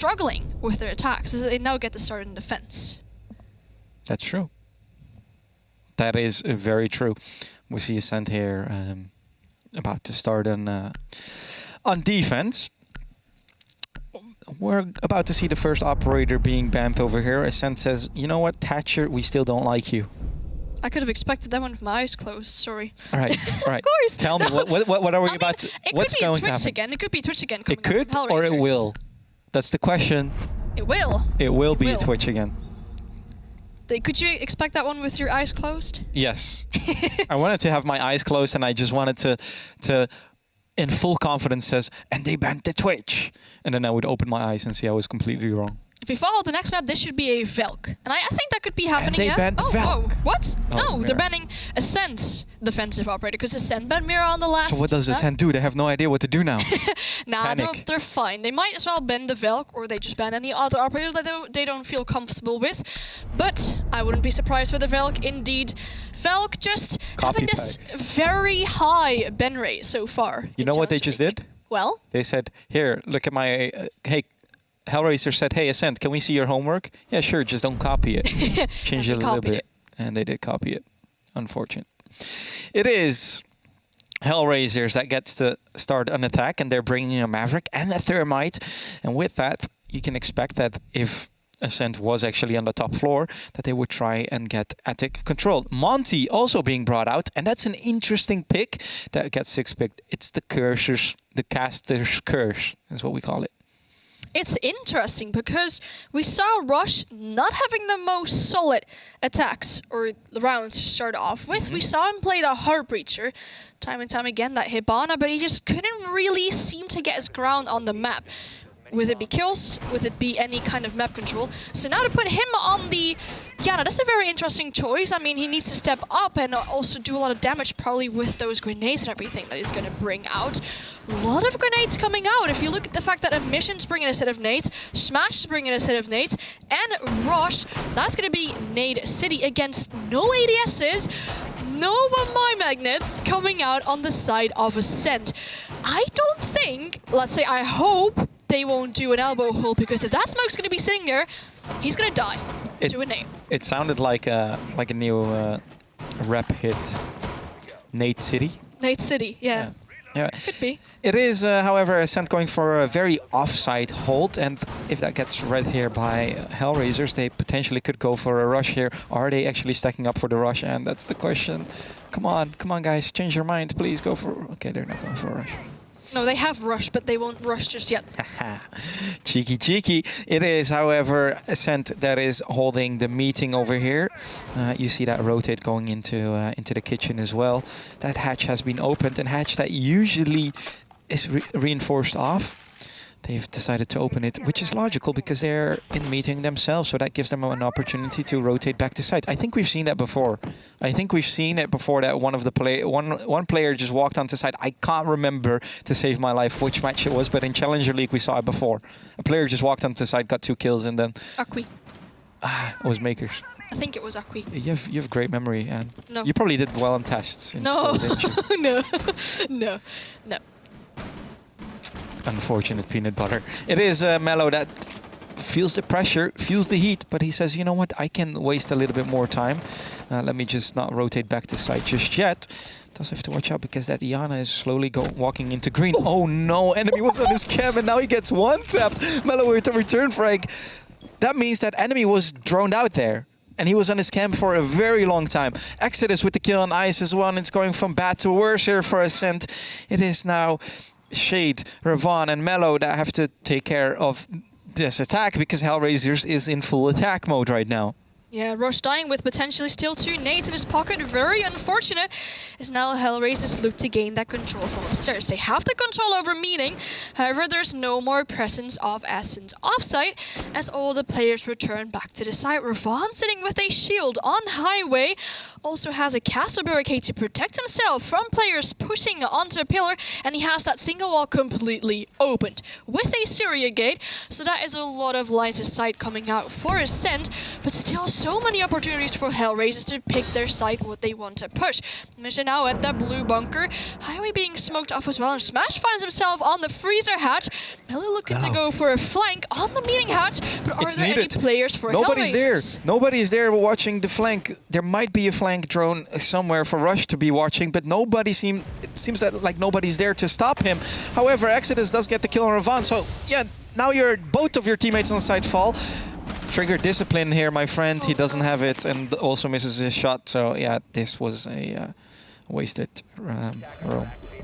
struggling with their attacks is that they now get to start in defense. That's true. That is very true. We see Acend here about to start on defense. We're about to see the first operator being banned over here. Acend says, you know what, Thatcher, we still don't like you. I could have expected that one with my eyes closed, sorry. All right, all right. Of course. Tell me, what are we about to... What's going to happen? Again. It could be Twitch again. It could or it will? That's the question. It will. It will be a Twitch again. Could you expect that one with your eyes closed? Yes. I wanted to have my eyes closed and I just wanted to in full confidence says, and they banned the Twitch. And then I would open my eyes and see I was completely wrong. If we follow the next map, this should be a Velk. And I think that could be happening. And they banned Velk. Oh, what? Oh, no, Mirror. they're banning Acend's defensive operator because Acend banned Mirror on the last. So what does Acend do? They have no idea what to do now. Nah, they're fine. They might as well ban the Velk, or they just ban any other operator that they don't feel comfortable with. But I wouldn't be surprised with the Velk. Indeed, Velk just having this very high ban rate so far. You know what they just did? Well? They said, here, look at my... hey, HellRaisers said, hey, Acend, can we see your homework? Yeah, sure, just don't copy it. Change it a little bit. And they did copy it. Unfortunate. It is HellRaisers that gets to start an attack, and they're bringing a Maverick and a Thermite. And with that, you can expect that if Acend was actually on the top floor, that they would try and get attic control. Monty also being brought out, and that's an interesting pick that gets 6 picked. It's the caster's curse, is what we call it. It's interesting because we saw Rush not having the most solid attacks or rounds to start off with. We saw him play the Heartbreacher time and time again, that Hibana, but he just couldn't really seem to get his ground on the map. Would it be kills? Would it be any kind of map control? So now to put him on the... Yeah, no, that's a very interesting choice. I mean, he needs to step up and also do a lot of damage probably with those grenades and everything that he's going to bring out. A lot of grenades coming out. If you look at the fact that Emission's bringing a set of nades, Smash is bringing a set of nades, and Rush, that's going to be Nade City against no ADSs, no one magnets coming out on the side of Acend. I don't think, let's say I hope, they won't do an elbow hold, because if that smoke's going to be sitting there, he's going to die to a nade. It sounded like a new rap hit, Nade City. Nade City, yeah. Could be. It is, however, Acend going for a very offside hold, and if that gets read here by HellRaisers, they potentially could go for a rush here. Are they actually stacking up for the rush? And that's the question. Come on, guys, change your mind, please go for... Okay, they're not going for a rush. No, they have Rush, but they won't rush just yet. Cheeky, cheeky. It is, however, Acend that is holding the meeting over here. You see that rotate going into the kitchen as well. That hatch has been opened, and hatch that usually is reinforced off. They've decided to open it, which is logical because they're in meeting themselves, so that gives them an opportunity to rotate back to site. I think we've seen that before. I think we've seen it before that one player just walked onto site. I can't remember to save my life which match it was, but in Challenger League we saw it before. A player just walked onto site, got 2 kills, and then... Akwi. It was Makers. I think it was Akwi. You have great memory, and no. You probably did well on tests in school, didn't you? No. Unfortunate peanut butter. It is Mellow that feels the pressure, feels the heat, but he says, you know what, I can waste a little bit more time. Let me just not rotate back to site just yet. Does have to watch out because that Iana is slowly walking into green. Oh no, enemy was on his cam and now he gets one-tapped. Mellow with a return frag. That means that enemy was droned out there. And he was on his cam for a very long time. Exodus with the kill on Ice as well. And it's going from bad to worse here for Acend. It is now Shade, Ravon, and Mellow that have to take care of this attack because HellRaisers is in full attack mode right now. Yeah, Rush dying with potentially still 2 nades in his pocket. Very unfortunate. As now HellRaisers look to gain that control from upstairs. They have the control over meeting. However, there's no more presence of Acend offsite as all the players return back to the site. Ravon sitting with a shield on highway. Also has a castle barricade to protect himself from players pushing onto a pillar, and he has that single wall completely opened with a Syria gate. So that is a lot of lines of sight coming out for Acend, but still so many opportunities for HellRaisers to pick their side, what they want to push. Mission now at that blue bunker. Highway being smoked off as well, and Smash finds himself on the freezer hatch. Mello looking to go for a flank on the meeting hatch, but are there any players for Nobody's HellRaisers? there. Nobody's there watching the flank. There might be a flank drone somewhere for Rush to be watching, but it seems that like nobody's there to stop him. However, Exodus does get the kill on Ravon, so yeah, now both of your teammates on the side fall. Trigger discipline here, my friend. He doesn't have it and also misses his shot. So yeah, this was a wasted roam.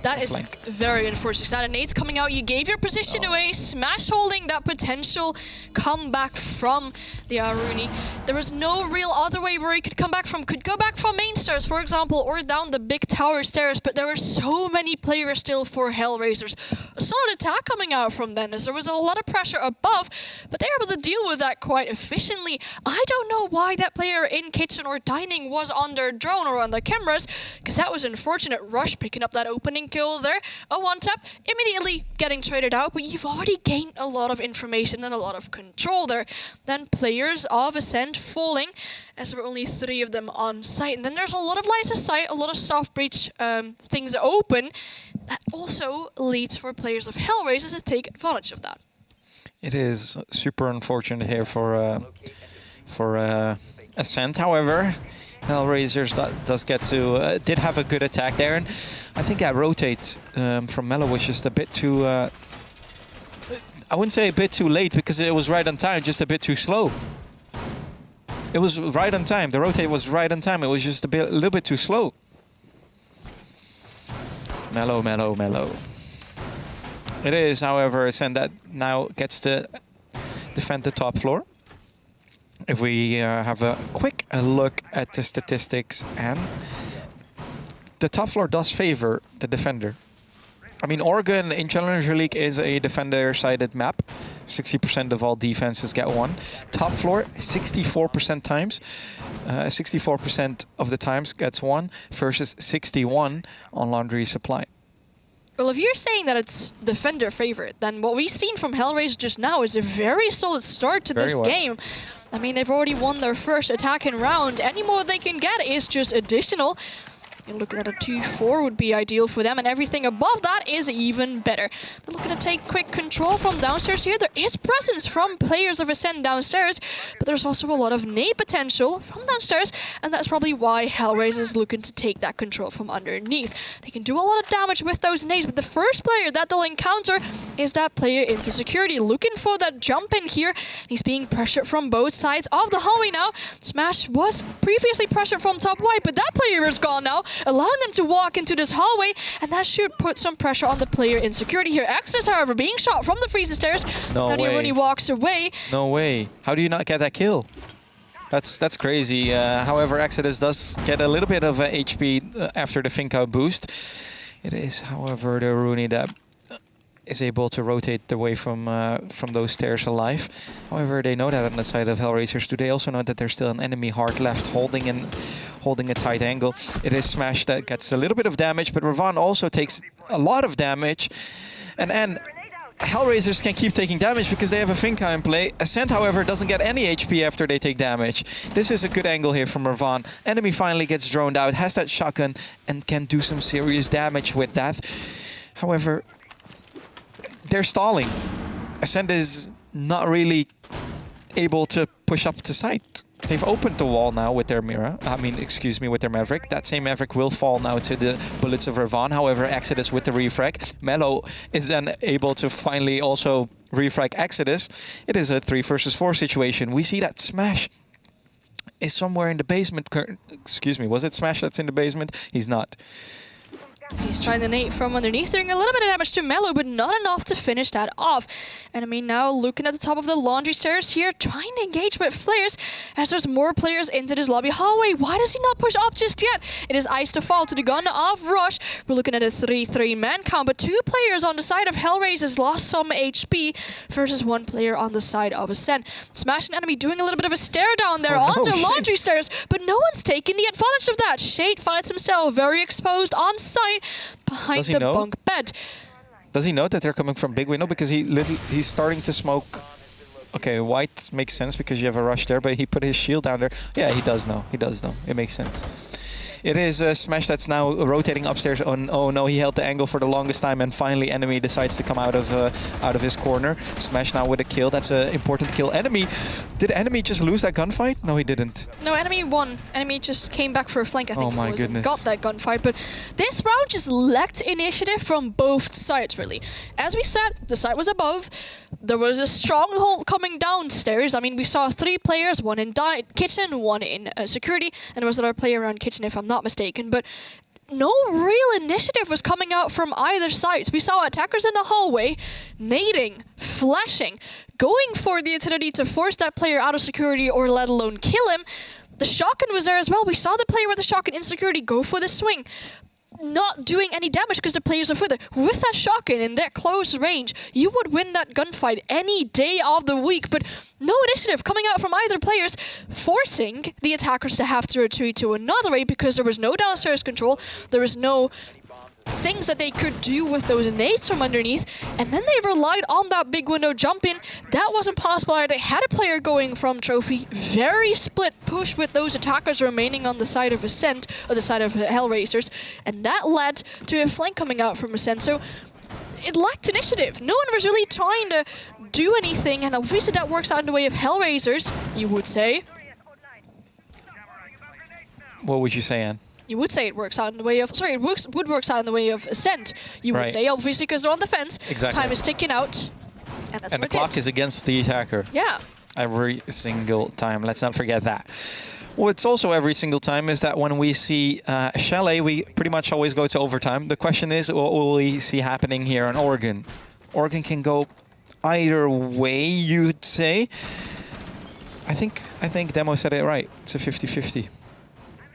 That is very unfortunate. Now the nades coming out, you gave your position away. Smash holding that potential comeback from the Aruni. There was no real other way where he could come back from. Could go back from main stairs, for example, or down the big tower stairs, but there were so many players still for HellRaisers. A solid attack coming out from them, as there was a lot of pressure above, but they were able to deal with that quite efficiently. I don't know why that player in kitchen or dining was on their drone or on their cameras, because that was unfortunate. Rush picking up that opening kill there. A one tap, immediately getting traded out, but you've already gained a lot of information and a lot of control there. Then players of Acend falling, as there were only 3 of them on site. And then there's a lot of lines of sight, a lot of soft breach things open. That also leads for players of HellRaisers to take advantage of that. It is super unfortunate here for Acend. However, HellRaisers does get to did have a good attack there, and I think that rotate from Mello was just a bit too. I wouldn't say a bit too late because it was right on time, just a bit too slow. It was right on time. The rotate was right on time. It was just a little bit too slow. Mello. It is, however, Acend that now gets to defend the top floor. If we have a quick look at the statistics, and the top floor does favor the defender. I mean, Oregon in Challenger League is a defender-sided map. 60% of all defenses get one. Top floor, 64% times. 64% of the times gets one versus 61 on Laundry Supply. Well, if you're saying that it's defender favorite, then what we've seen from HellRaisers just now is a very solid start to this game. I mean, they've already won their first attacking round. Any more they can get is just additional. You're looking at a 2-4 would be ideal for them, and everything above that is even better. They're looking to take quick control from downstairs here. There is presence from players of Acend downstairs, but there's also a lot of nade potential from downstairs, and that's probably why HellRaisers is looking to take that control from underneath. They can do a lot of damage with those nades, but the first player that they'll encounter is that player into security, looking for that jump in here. He's being pressured from both sides of the hallway now. Smash was previously pressured from top right, but that player is gone now, allowing them to walk into this hallway, and that should put some pressure on the player in security here. Exodus, however, being shot from the freezer stairs. No way. When he walks away. No way. How do you not get that kill? That's crazy. However, Exodus does get a little bit of HP after the Think Out boost. It is, however, the Rooney that is able to rotate away from those stairs alive. However, they know that on the side of HellRaisers. Do they also know that there's still an enemy hard left holding a tight angle? It is Smash that gets a little bit of damage, but Ravon also takes a lot of damage. And HellRaisers can keep taking damage because they have a Finca in play. Acend, however, doesn't get any HP after they take damage. This is a good angle here from Ravon. Enemy finally gets droned out, has that shotgun, and can do some serious damage with that. However, they're stalling. Acend is not really able to push up to site. They've opened the wall now with their Mira. With their Maverick. That same Maverick will fall now to the bullets of Ravon. However, Exodus with the refrag. Mello is then able to finally also refrag Exodus. It is a 3 versus 4 situation. We see that Smash is somewhere in the basement. Excuse me, was it Smash that's in the basement? He's not. He's trying to nade from underneath, doing a little bit of damage to Mello, but not enough to finish that off. And I mean, now looking at the top of the laundry stairs here, trying to engage with flares as there's more players into this lobby hallway. Why does he not push up just yet? It is Ice to fall to the gun of Rush. We're looking at a 3-3 man count, but 2 players on the side of HellRaisers lost some HP versus 1 player on the side of Acend. Smash and enemy doing a little bit of a stare down there onto laundry stairs, but no one's taking the advantage of that. Shade finds himself very exposed on site behind the bunk bed. Does he know that they're coming from big window? Because he's starting to smoke Okay, white makes sense because you have a rush there, but he put his shield down there. Yeah, he does know. He does know. It makes sense. It is Smash that's now rotating upstairs. Oh no, he held the angle for the longest time, and finally enemy decides to come out of his corner. Smash now with a kill. That's an important kill. Did enemy just lose that gunfight? No, he didn't. No, enemy won. Enemy just came back for a flank, I think Oh my it was, goodness. and got that gunfight. But this round just lacked initiative from both sides, really. As we said, the side was above. There was a stronghold coming downstairs. I mean, we saw 3 players, one in kitchen, one in security, and there was another player around kitchen, if I'm not mistaken. But no real initiative was coming out from either side. We saw attackers in the hallway, nading, flashing, going for the utility to force that player out of security or let alone kill him. The shotgun was there as well. We saw the player with the shotgun in security go for the swing, not doing any damage because the players are further. With that shotgun in that close range, you would win that gunfight any day of the week, but no initiative coming out from either players, forcing the attackers to have to retreat to another way because there was no downstairs control, there was no things that they could do with those nades from underneath, and then they relied on that big window jump in. That wasn't possible. They had a player going from trophy, very split push with those attackers remaining on the side of Acend, or the side of HellRaisers, and that led to a flank coming out from Acend. So it lacked initiative. No one was really trying to do anything, and obviously that works out in the way of HellRaisers, you would say. What would you say, Anne? You would say it works out in the way of... Sorry, would works out in the way of Acend. You would say, obviously, because they're on the fence. Exactly. Time is ticking out. And that's And the what it clock did. is against the attacker. Yeah. Every single time. Let's not forget that. What's also every single time is that when we see Chalet, we pretty much always go to overtime. The question is, what will we see happening here on Oregon? Oregon can go either way, you'd say. I think Demo said it right. It's a 50-50.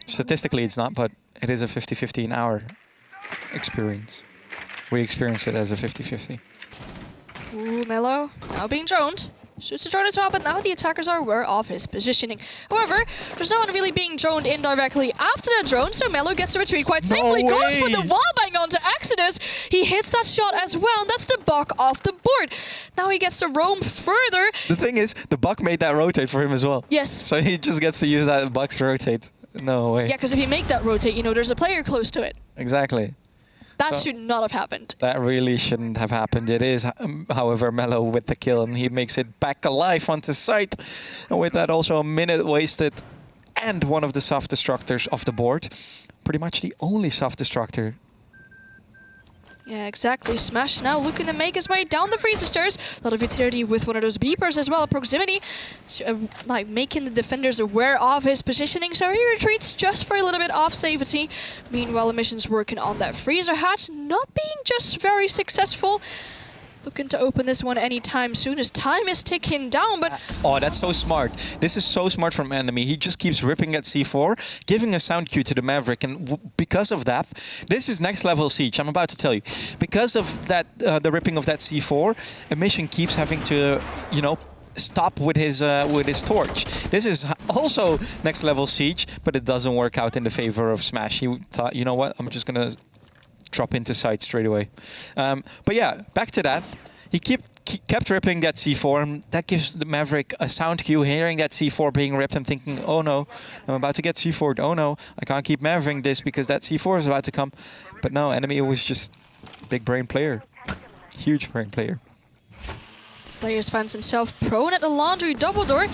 Statistically, it's not, but it is a 50-50 in our experience. We experience it as a 50-50. Ooh, Mello. Now being droned. Shoots a drone as well, but now the attackers are aware of his positioning. However, there's no one really being droned indirectly after that drone, so Mello gets to retreat quite safely. Goes for the wallbang onto Exodus. He hits that shot as well, and that's the buck off the board. Now he gets to roam further. The thing is, the buck made that rotate for him as well. Yes. So he just gets to use that buck's rotate. No way. Yeah, because if you make that rotate, you know there's a player close to it. Exactly. That should not have happened. That really shouldn't have happened. It is, however, Mello with the kill, and he makes it back alive onto site. And with that, also a minute wasted, and one of the self-destructors off the board. Pretty much the only self-destructor. Yeah, exactly. Smash now looking to make his way down the freezer stairs. A lot of utility with one of those beepers as well, proximity, so, like making the defenders aware of his positioning. So he retreats just for a little bit of safety. Meanwhile, Emission's working on that freezer hatch, not being just very successful. Looking to open this one anytime soon as time is ticking down, but... Oh, that's so smart. This is so smart from enemy. He just keeps ripping at C4, giving a sound cue to the Maverick, and because of that, this is next level siege, I'm about to tell you. Because of that, the ripping of that C4, Emission keeps having to, you know, stop with his torch. This is also next level siege, but it doesn't work out in the favor of Smash. He thought, you know what, I'm just gonna drop into sight straight away. But yeah, back to that. He kept ripping that C4, and that gives the Maverick a sound cue, hearing that C4 being ripped and thinking, oh no, I'm about to get C4'd. Oh no, I can't keep Mavericking this because that C4 is about to come. But no, enemy was just big brain player. Huge brain player. Players finds himself prone at the laundry double door.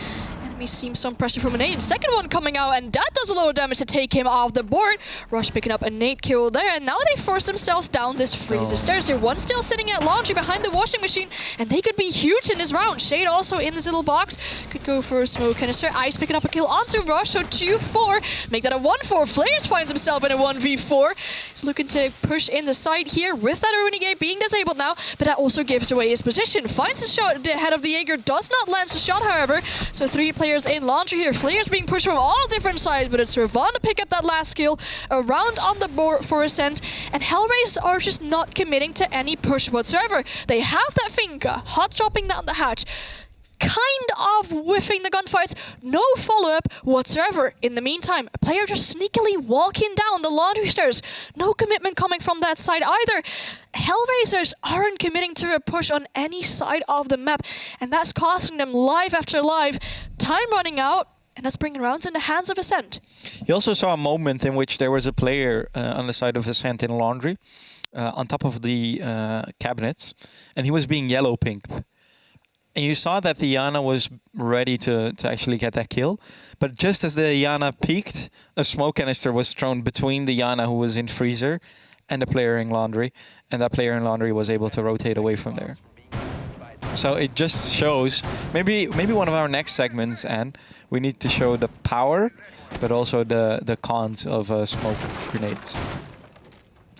Enemy seems some pressure from a nade. Second one coming out, and that does a lot of damage to take him off the board. Rush picking up a nade kill there, and now they force themselves down this freezer stairs here. One still sitting at laundry behind the washing machine, and they could be huge in this round. Shade also in this little box. Could go for a smoke canister. Ice picking up a kill onto Rush, so 2-4. Make that a 1-4. Flares finds himself in a 1v4. He's looking to push in the side here with that Aruni gate being disabled now, but that also gives away his position. Finds a shot ahead of the Jaeger. Does not land a shot, however. So 3 players in laundry here. Flares being pushed from all different sides, but it's Ravon to pick up that last kill. Around on the board for Acend, and HellRaisers are just not committing to any push whatsoever. They have that finger, hot dropping down the hatch. kind of whiffing the gunfights. No follow-up whatsoever. In the meantime, a player just sneakily walking down the laundry stairs. No commitment coming from that side either. HellRaisers aren't committing to a push on any side of the map, and that's costing them life after life. Time running out, and that's bringing rounds in the hands of Acend. You also saw a moment in which there was a player on the side of Acend in laundry, on top of the cabinets, and he was being yellow-pinked. And you saw that the Iana was ready to actually get that kill. But just as the Iana peaked, a smoke canister was thrown between the Iana who was in freezer and the player in laundry. And that player in laundry was able to rotate away from there. So it just shows, maybe one of our next segments, and we need to show the power, but also the cons of smoke grenades.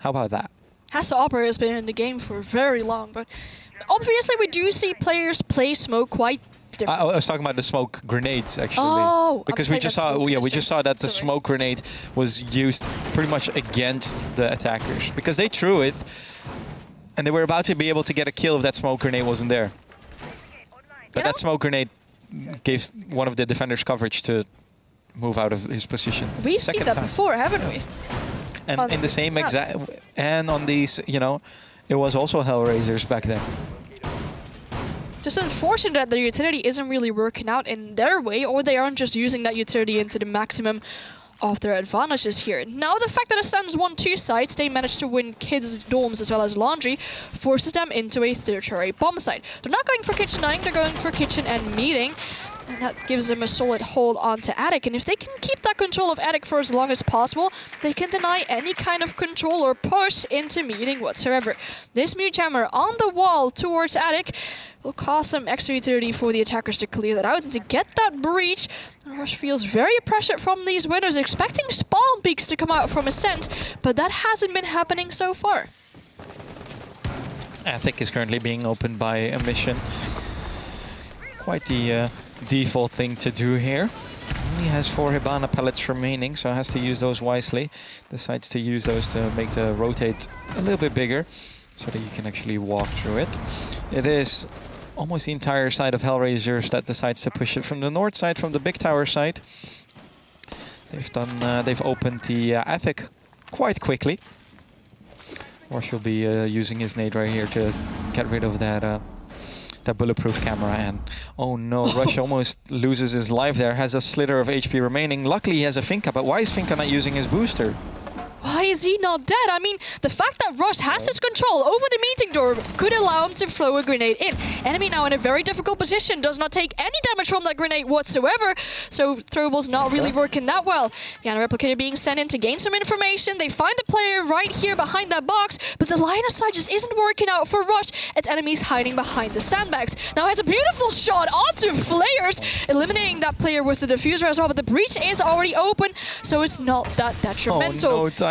How about that? Hassa Opera has been in the game for very long, but obviously we do see players play smoke quite different. I was talking about the smoke grenades, actually. Oh, because we just saw that the smoke grenade was used pretty much against the attackers because they threw it, and they were about to be able to get a kill if that smoke grenade wasn't there. But that smoke grenade gave one of the defenders coverage to move out of his position. We've seen that before, haven't we? And in the same exact, and on these, you know, it was also HellRaisers back then. Just unfortunate that the utility isn't really working out in their way, or they aren't just using that utility into the maximum of their advantages here. Now the fact that Ascend's won 2 sites, they managed to win kids' dorms as well as laundry, forces them into a tertiary bomb site. They're not going for kitchen dining, they're going for kitchen and meeting. And that gives them a solid hold onto Attic. And if they can keep that control of Attic for as long as possible, they can deny any kind of control or push into meeting whatsoever. This mute jammer on the wall towards Attic will cause some extra utility for the attackers to clear that out and to get that breach. Rush feels very pressured from these winners, expecting spawn peaks to come out from Acend, but that hasn't been happening so far. Attic is currently being opened by a mission. Quite the default thing to do here. Only has 4 Hibana pellets remaining, so has to use those wisely. Decides to use those to make the rotate a little bit bigger, so that you can actually walk through it. It is almost the entire side of HellRaisers that decides to push it from the north side, from the big tower side. They've opened the Attic quite quickly. Rush will be using his nade right here to get rid of that bulletproof camera, and oh no, Rush almost loses his life there. Has a slither of HP remaining. Luckily he has a Finka, but why is Finka not using his booster? Why is he not dead? I mean, the fact that Rush has his control over the meeting door could allow him to throw a grenade in. Enemy now in a very difficult position, does not take any damage from that grenade whatsoever, so throwable's not really working that well. Yeah, the replicator being sent in to gain some information. They find the player right here behind that box, but the line of sight just isn't working out for Rush as enemies hiding behind the sandbags. Now has a beautiful shot onto Flares, eliminating that player with the diffuser as well, but the breach is already open, so it's not that detrimental. Oh, no timing.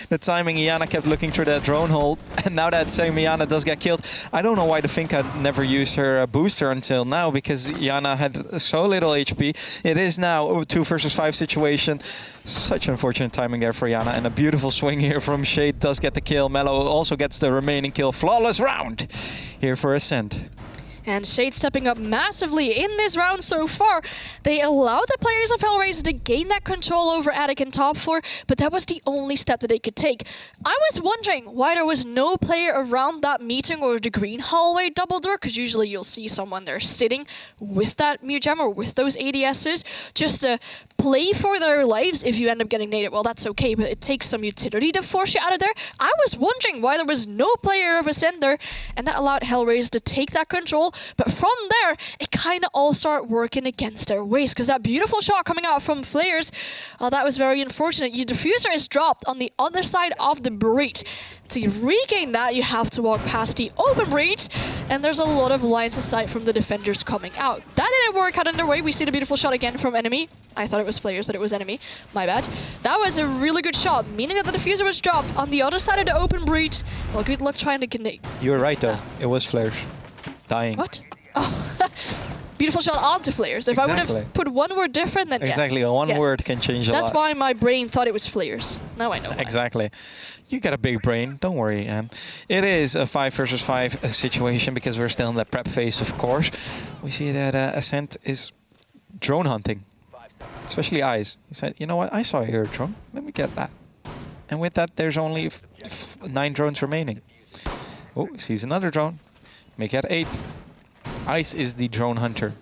The timing, Iana kept looking through that drone hole, and now that same Iana does get killed. I don't know why the Finka never used her booster until now, because Iana had so little HP. It is now a 2 versus 5 situation. Such unfortunate timing there for Iana, and a beautiful swing here from Shade does get the kill. Mellow also gets the remaining kill. Flawless round here for Acend. And Shade stepping up massively in this round so far. They allowed the players of HellRaisers to gain that control over Attic and top floor, but that was the only step that they could take. I was wondering why there was no player around that meeting or the green hallway double door, because usually you'll see someone there sitting with that mute gem or with those ADSs just to play for their lives. If you end up getting naded, well, that's okay, but it takes some utility to force you out of there. I was wondering why there was no player of Ascend there, and that allowed HellRaisers to take that control. But from there, it kind of all started working against their ways, because that beautiful shot coming out from Flares, that was very unfortunate. Your diffuser is dropped on the other side of the breach. To regain that, you have to walk past the open breach, and there's a lot of lines of sight from the defenders coming out. That didn't work out in their way. We see the beautiful shot again from enemy. I thought it was Flares, but it was enemy. My bad. That was a really good shot, meaning that the diffuser was dropped on the other side of the open breach. Well, good luck trying to connect. You were right, though. It was Flares. Dying. What? Oh. beautiful shot onto Flares. If I would have put one word different, then exactly, yes. one word can change a lot. That's why my brain thought it was Flares. Now I know why. Exactly. You got a big brain, don't worry, Anne. It is a 5 versus 5 situation because we're still in the prep phase, of course. We see that Acend is drone hunting, especially eyes. He said, you know what, I saw your drone, let me get that. And with that, there's only 9 drones remaining. Oh, sees another drone. Make it 8. Ice is the drone hunter.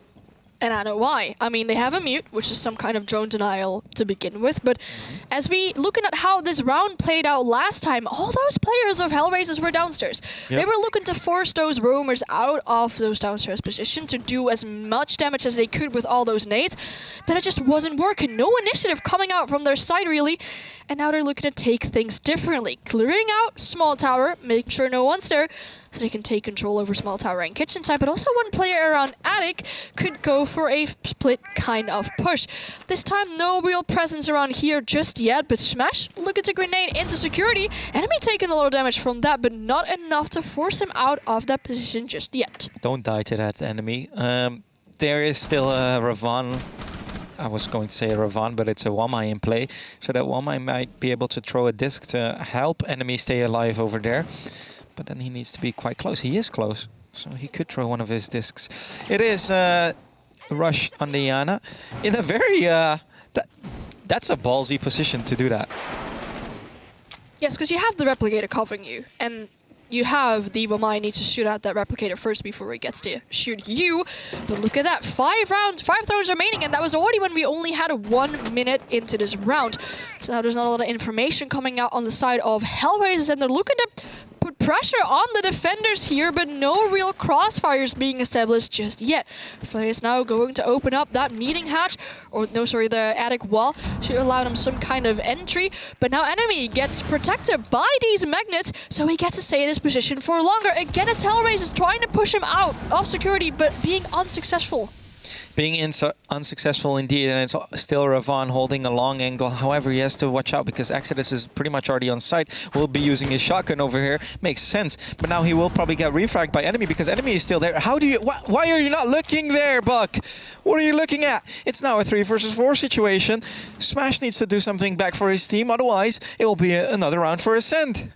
And I know why. I mean, they have a mute, which is some kind of drone denial to begin with. But as we looking at how this round played out last time, all those players of HellRaisers were downstairs. Yep. They were looking to force those roamers out of those downstairs position to do as much damage as they could with all those nades. But it just wasn't working. No initiative coming out from their side, really. And now they're looking to take things differently. Clearing out small tower, making sure no one's there, so they can take control over small tower and kitchen side. But also one player around attic could go for a split kind of push. This time, no real presence around here just yet, but Smash looking to grenade into security. Enemy taking a lot of damage from that, but not enough to force him out of that position just yet. Don't die to that enemy. There is still a Ravon. I was going to say a Ravon, but it's a Wamai in play. So that Wamai might be able to throw a disc to help enemy stay alive over there. But then he needs to be quite close. He is close, so he could throw one of his discs. It is Rush on the Yana. In a very... that's a ballsy position to do that. Yes, because you have the replicator covering you, and you have the Wamai need to shoot out that replicator first before he gets to shoot you. But look at that, 5 throws remaining, and that was already when we only had 1 minute into this round. So now there's not a lot of information coming out on the side of HellRaisers, and they're looking to put pressure on the defenders here, but no real crossfires being established just yet. Flare is now going to open up that meeting hatch, or no, sorry, the attic wall, should allow them some kind of entry. But now enemy gets protected by these magnets, so he gets to stay in this position for longer. Again, it's HellRaisers trying to push him out of security, but being unsuccessful. Being unsuccessful indeed, and it's still Ravon holding a long angle. However, he has to watch out because Exodus is pretty much already on site. Will be using his shotgun over here. Makes sense. But now he will probably get refragged by enemy because enemy is still there. How do you... Why are you not looking there, Buck? What are you looking at? It's now a 3 versus 4 situation. Smash needs to do something back for his team. Otherwise, it will be another round for Acend.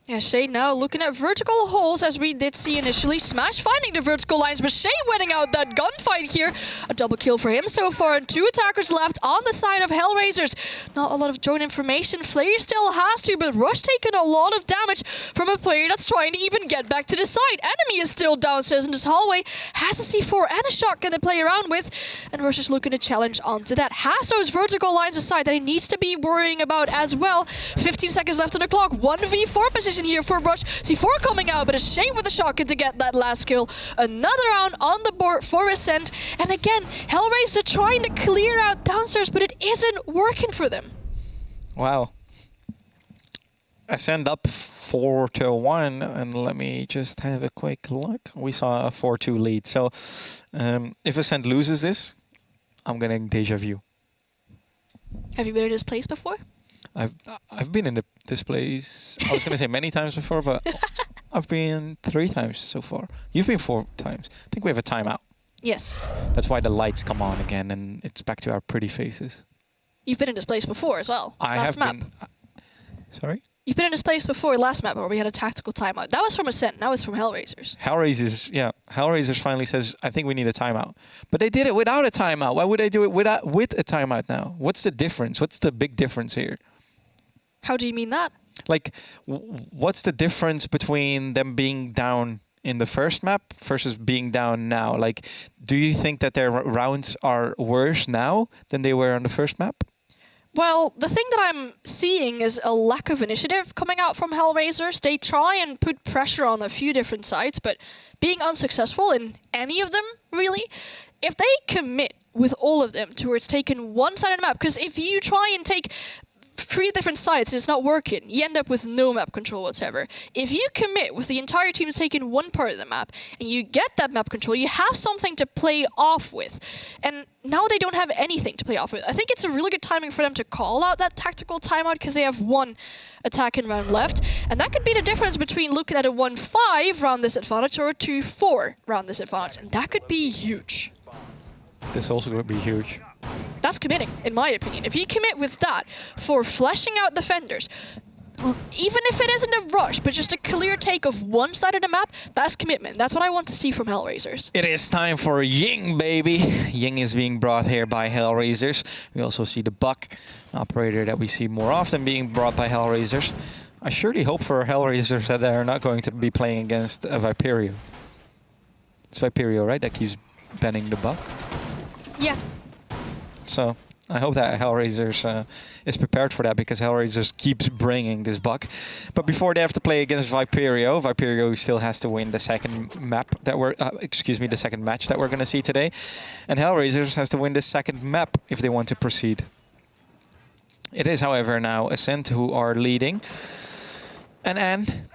Yeah, Shay now looking at vertical holes, as we did see initially. Smash finding the vertical lines, but Shay winning out that gunfight here. A double kill for him so far, and 2 attackers left on the side of HellRaisers. Not a lot of drone information. Flare still has to, but Rush taking a lot of damage from a player that's trying to even get back to the side. Enemy is still downstairs in this hallway. Has a C4 and a shotgun to play around with, and Rush is looking to challenge onto that. Has those vertical lines aside that he needs to be worrying about as well. 15 seconds left on the clock. 1v4 position here for Rush. C4 coming out, but a Shane with the shotgun to get that last kill. Another round on the board for Acend. And again, HellRaisers trying to clear out downstairs, but it isn't working for them. Wow. Acend up 4-1, and let me just have a quick look. We saw a 4-2 lead. So if Acend loses this, I'm getting deja vu. Have you been in this place before? I've been in this place, I was going to say many times before, but I've been 3 times so far. You've been 4 times. I think we have a timeout. Yes. That's why the lights come on again and it's back to our pretty faces. You've been in this place before as well. I last have map. Been. Sorry? You've been in this place before last map where we had a tactical timeout. That was from Acend. Now it's from HellRaisers. HellRaisers, yeah. HellRaisers finally says, I think we need a timeout. But they did it without a timeout. Why would they do it with a timeout now? What's the difference? What's the big difference here? How do you mean that? Like, what's the difference between them being down in the first map versus being down now? Like, do you think that their rounds are worse now than they were on the first map? Well, the thing that I'm seeing is a lack of initiative coming out from HellRaisers. They try and put pressure on a few different sides, but being unsuccessful in any of them, really. If they commit with all of them towards taking one side of the map, because if you try and take 3 different sides and it's not working, you end up with no map control whatsoever. If you commit with the entire team taking one part of the map and you get that map control, you have something to play off with. And now they don't have anything to play off with. I think it's a really good timing for them to call out that tactical timeout because they have 1 attacking round left. And that could be the difference between looking at a 1-5 round disadvantage or a 2-4 round disadvantage. And that could be huge. This also would be huge. That's committing, in my opinion. If you commit with that for fleshing out defenders, even if it isn't a rush, but just a clear take of one side of the map, that's commitment. That's what I want to see from HellRaisers. It is time for Ying, baby. Ying is being brought here by HellRaisers. We also see the Buck operator that we see more often being brought by HellRaisers. I surely hope for HellRaisers that they're not going to be playing against Viperio. It's Viperio, right? That keeps banning the Buck. Yeah. So I hope that HellRaisers is prepared for that, because HellRaisers keeps bringing this Buck. But before they have to play against Viperio, Viperio still has to win the second map that we're, the second match that we're going to see today. And HellRaisers has to win the second map if they want to proceed. It is, however, now Acend who are leading. And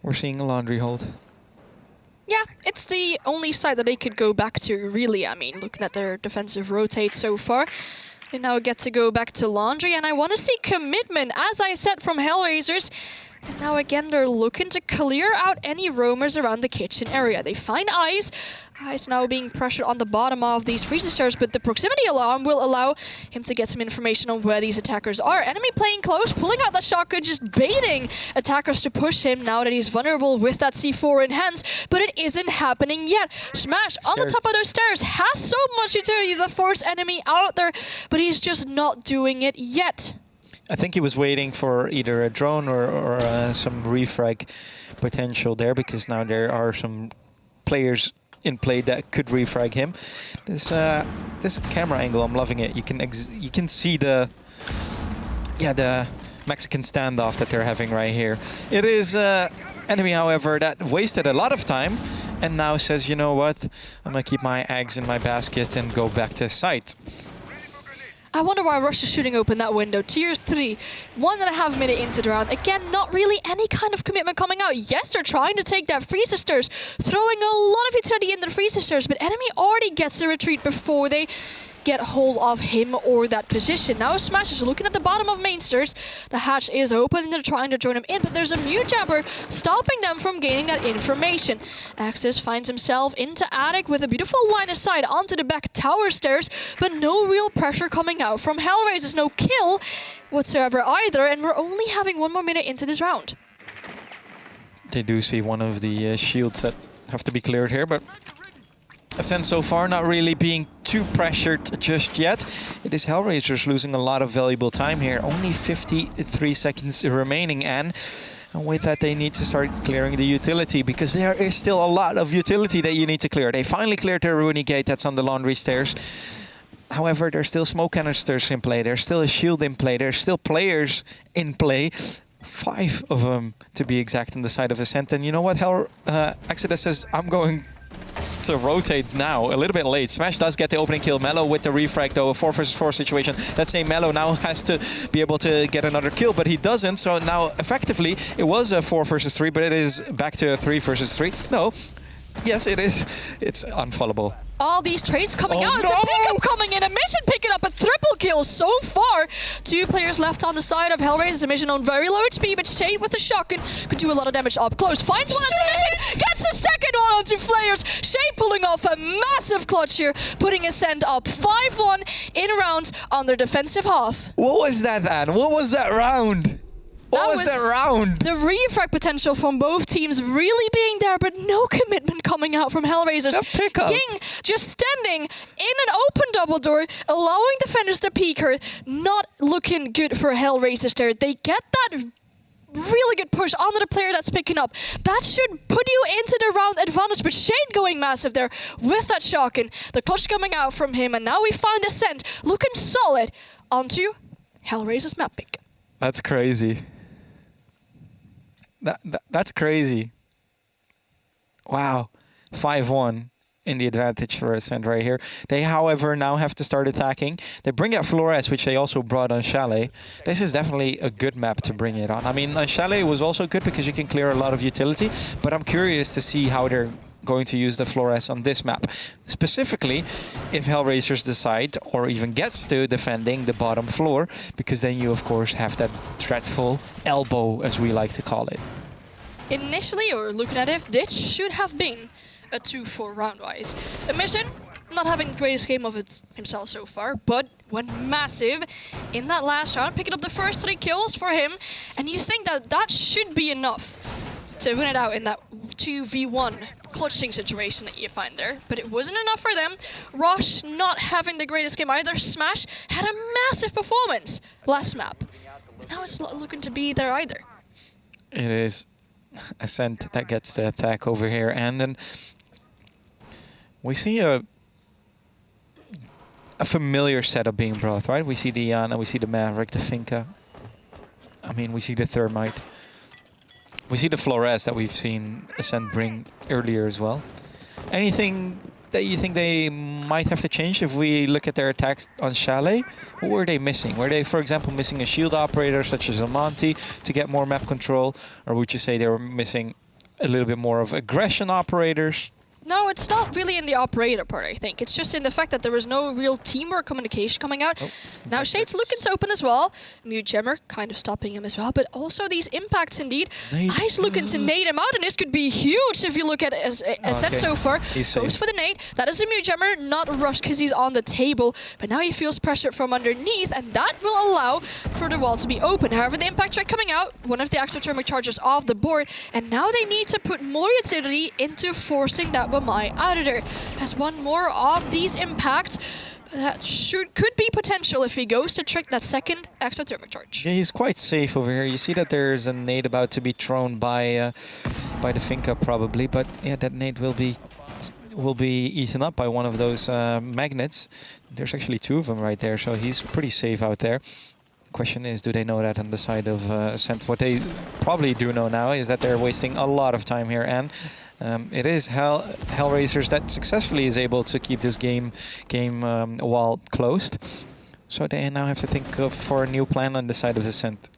we're seeing a laundry hold. Yeah, it's the only side that they could go back to, really. I mean, looking at their defensive rotate so far. They now get to go back to laundry, and I want to see commitment, as I said, from HellRaisers. And now again, they're looking to clear out any roamers around the kitchen area. They find Eyes. Eyes now being pressured on the bottom of these freezer stairs, but the proximity alarm will allow him to get some information on where these attackers are. Enemy playing close, pulling out that shotgun, just baiting attackers to push him now that he's vulnerable with that C4 in hands, but it isn't happening yet. Smash on the top of those stairs has so much utility to force enemy out there, but he's just not doing it yet. I think he was waiting for either a drone or some refrag potential there, because now there are some players in play that could refrag him. This camera angle, I'm loving it. You can see the Mexican standoff that they're having right here. It is enemy, however, that wasted a lot of time and now says, you know what, I'm gonna keep my eggs in my basket and go back to site. I wonder why Rush is shooting open that window. Tier 3, 1.5 minute into the round. Again, not really any kind of commitment coming out. Yes, they're trying to take that freezer stairs, throwing a lot of utility in the freezer stairs, but enemy already gets a retreat before they get hold of him or that position. Now Smash is looking at the bottom of main stairs. The hatch is open and they're trying to join him in, but there's a mute jabber stopping them from gaining that information. Axis finds himself into attic with a beautiful line of sight onto the back tower stairs, but no real pressure coming out from HellRaisers. No kill whatsoever either, and we're only having 1 more minute into this round. They do see one of the shields that have to be cleared here, but Acend so far not really being too pressured just yet. It is HellRaisers losing a lot of valuable time here. Only 53 seconds remaining, and with that they need to start clearing the utility, because there is still a lot of utility that you need to clear. They finally cleared their Rooney gate that's on the laundry stairs. However, there's still smoke canisters in play. There's still a shield in play. There's still players in play. 5 of them, to be exact, on the side of Acend. And you know what? Exodus says, I'm going to rotate now, a little bit late. Smash does get the opening kill. Mellow with the refrag, though, a 4 versus 4 situation. That same Mellow now has to be able to get another kill, but he doesn't. So now, effectively, it was a 4 versus 3, but it is back to a 3 versus 3. No. Yes, it is. It's unfallable. All these trades coming out. Is the pickup coming in? A mission picking up a triple kill so far. 2 players left on the side of HellRaisers. A mission on very low HP, but Shade with the shotgun could do a lot of damage up close. Finds one onto mission, gets a second one onto Flayers. Shade pulling off a massive clutch here, putting Acend up 5-1 in round on their defensive half. What was that, Anne? What was that round? What was that round? The refrag potential from both teams really being there, but no commitment coming out from HellRaisers. That pickup. Ying just standing in an open double door, allowing defenders to peek her. Not looking good for HellRaisers there. They get that really good push onto the player that's picking up. That should put you into the round advantage, but Shade going massive there with that shotgun. The clutch coming out from him, and now we find Acend looking solid onto HellRaisers map pick. That's crazy. That's crazy. Wow. 5-1 in the advantage for Acend right here. They, however, now have to start attacking. They bring out Flores, which they also brought on Chalet. This is definitely a good map to bring it on. I mean, Chalet was also good because you can clear a lot of utility, but I'm curious to see how they're going to use the Flores on this map. Specifically, if HellRaisers decide, or even gets to defending the bottom floor, because then you, of course, have that dreadful elbow, as we like to call it. Initially, or looking at it, this should have been a 2-4 round-wise. A mission not having the greatest game of it himself so far, but went massive in that last round, picking up the first 3 kills for him. And you think that that should be enough to win it out in that 2v1 clutching situation that you find there, but it wasn't enough for them. Rosh not having the greatest game either. Smash had a massive performance last map. And now it's not looking to be there either. It is Acend that gets the attack over here, and then we see a familiar setup being brought, right? We see the Iana, we see the Maverick, the Finka. I mean, we see the Thermite. We see the Flores that we've seen Acend bring earlier as well. Anything that you think they might have to change if we look at their attacks on Chalet? What were they missing? Were they, for example, missing a shield operator such as Amonti to get more map control? Or would you say they were missing a little bit more of aggression operators? No, it's not really in the operator part, I think. It's just in the fact that there was no real teamwork communication coming out. Oh, now Shade's looking to open as well. Mute Jammer kind of stopping him as well. But also these impacts indeed. Ice looking to nade him out, and this could be huge if you look at Acend so far. He's Goes safe. for the nade. That is the Mute Jammer, not rushed because he's on the table. But now he feels pressure from underneath, and that will allow for the wall to be open. However, the impact track coming out, one of the exothermic charges off the board, and now they need to put more utility into forcing that Wamai out of there. Has one more of these impacts. That could be potential if he goes to trick that second exothermic charge. Yeah, he's quite safe over here. You see that there's a nade about to be thrown by the Finka probably, but yeah, that nade will be eaten up by one of those magnets. There's actually 2 of them right there, so he's pretty safe out there. Question is, do they know that on the side of Acend? What they probably do know now is that they're wasting a lot of time here, and it is HellRaisers that successfully is able to keep this game wall closed. So they now have to think for a new plan on the side of Acend.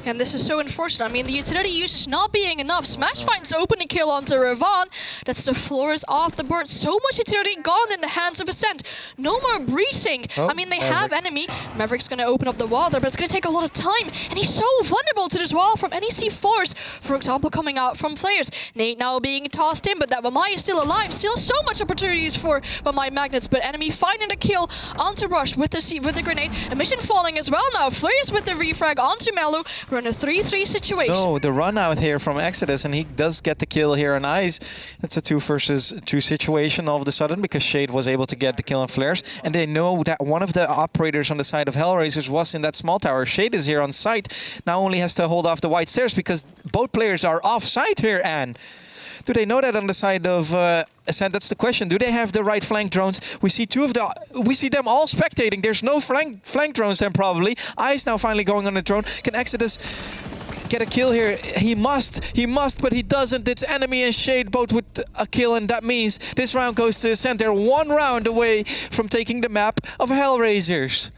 And this is so unfortunate. I mean, the utility usage not being enough. Smash finds the opening kill onto Ravon. That's the Flores off the board. So much utility gone in the hands of Acend. No more breaching. I mean, they have enemy. Maverick's going to open up the wall there, but it's going to take a lot of time. And he's so vulnerable to this wall from any C4s, for example, coming out from flares. Nate now being tossed in, but that Wamai is still alive. Still so much opportunities for Wamai magnets, but enemy finding the kill onto Rush with the grenade. Emission falling as well now. Flares with the refrag onto Melu. We're in a 3-3 situation. No, the run out here from Exodus, and he does get the kill here on Ice. It's a 2 versus 2 situation all of a sudden because Shade was able to get the kill on Flares, and they know that one of the operators on the side of HellRaisers was in that small tower. Shade is here on site, now only has to hold off the white stairs because both players are off site here, and do they know that on the side of Acend? That's the question. Do they have the right flank drones? We see we see them all spectating. There's no flank drones then probably. Ice now finally going on the drone. Can Exodus get a kill here? He must, but he doesn't. It's enemy and Shade both with a kill, and that means this round goes to Acend. They're 1 round away from taking the map of HellRaisers.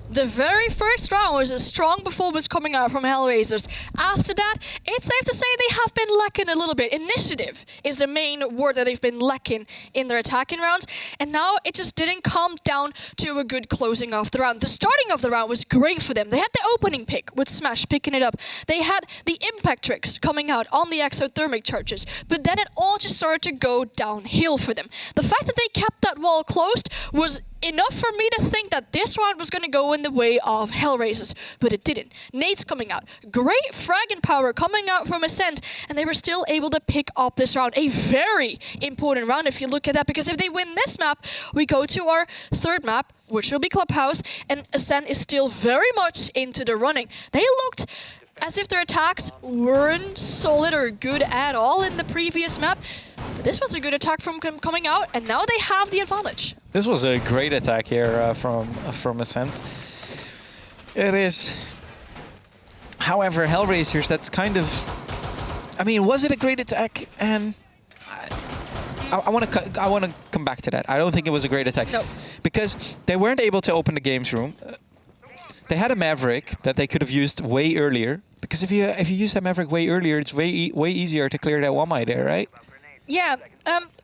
The very first round was a strong performance coming out from HellRaisers. After that, it's safe to say they have been lacking a little bit. Initiative is the main word that they've been lacking in their attacking rounds. And now it just didn't come down to a good closing of the round. The starting of the round was great for them. They had the opening pick with Smash picking it up. They had the impact tricks coming out on the exothermic charges. But then it all just started to go downhill for them. The fact that they kept that wall closed was enough for me to think that this round was going to go in the way of HellRaisers, but it didn't. Nate's coming out. Great fragging power coming out from Acend, and they were still able to pick up this round. A very important round if you look at that, because if they win this map, we go to our 3rd map, which will be Clubhouse, and Acend is still very much into the running. They looked as if their attacks weren't solid or good at all in the previous map. But this was a good attack from coming out, and now they have the advantage. This was a great attack here from Acend. It is. However, HellRaisers, that's kind of... I mean, was it a great attack? And I want to come back to that. I don't think it was a great attack. No. Because they weren't able to open the games room. They had a Maverick that they could have used way earlier. Because if you use that Maverick way earlier, it's way easier to clear that Wamai there, right? Yeah,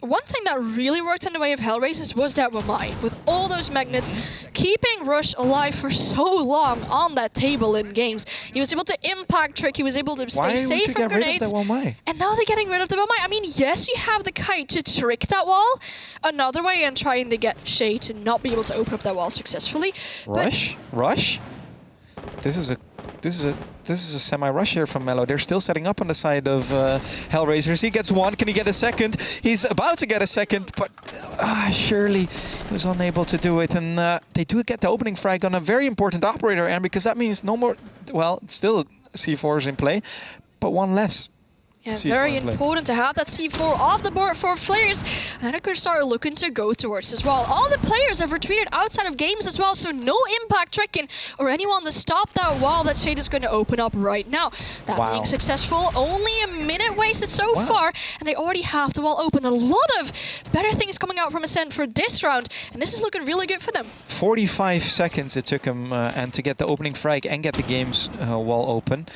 one thing that really worked in the way of HellRaisers was that Wamai, with all those magnets, keeping Rush alive for so long on that table in games. He was able to impact trick, he was able to stay safe from grenades. And now they're getting rid of the Wamai. I mean, yes, you have the kite to trick that wall. Another way in trying to get Shay to not be able to open up that wall successfully. Rush? This is a semi-rush here from Mello. They're still setting up on the side of HellRaisers. He gets one. Can he get a second? He's about to get a second, but surely he was unable to do it. And they do get the opening frag on a very important operator, and because that means no more. Well, still C4s in play, but one less. Yeah, very important to have that C4 off the board for Flares. And they could start looking to go towards as well. All the players have retreated outside of games as well, so no impact tricking or anyone to stop that wall that Shade is going to open up right now. That being successful, only a minute wasted so far, and they already have the wall open. A lot of better things coming out from Acend for this round, and this is looking really good for them. 45 seconds it took him and to get the opening frag and get the game's wall open.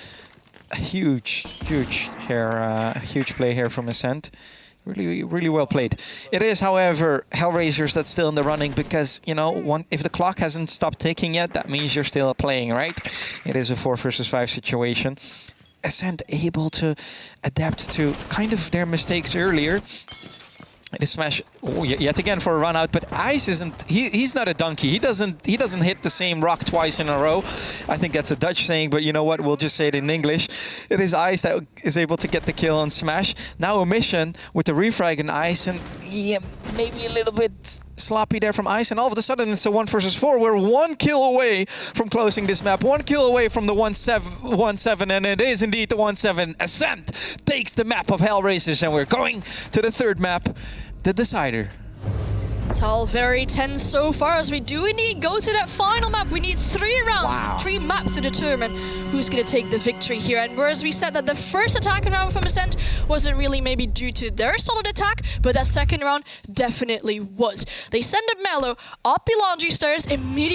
Huge play here from Acend. Really well played. It is, however, HellRaisers that's still in the running because, you know, if the clock hasn't stopped ticking yet, that means you're still playing, right? It is a 4 versus 5 situation. Acend able to adapt to kind of their mistakes earlier. The smash yet again for a run out, but Ice isn't. He's not a donkey. He doesn't hit the same rock twice in a row. I think that's a Dutch saying, but you know what? We'll just say it in English. It is Ice that is able to get the kill on Smash. Now a mission with the refrag and Ice, and yeah, maybe a little bit sloppy there from Ice, and all of a sudden it's a 1 versus 4. We're 1 kill away from closing this map. 1 kill away from the 1-7, and it is indeed the 1-7. Acend takes the map of HellRaisers, and we're going to the third map, the Decider. It's all very tense so far as we do indeed go to that final map. We need 3 rounds and 3 maps to determine who's going to take the victory here. And whereas we said that the first attack round from Acend wasn't really maybe due to their solid attack, but that second round definitely was. They send up Mello up the laundry stairs immediately.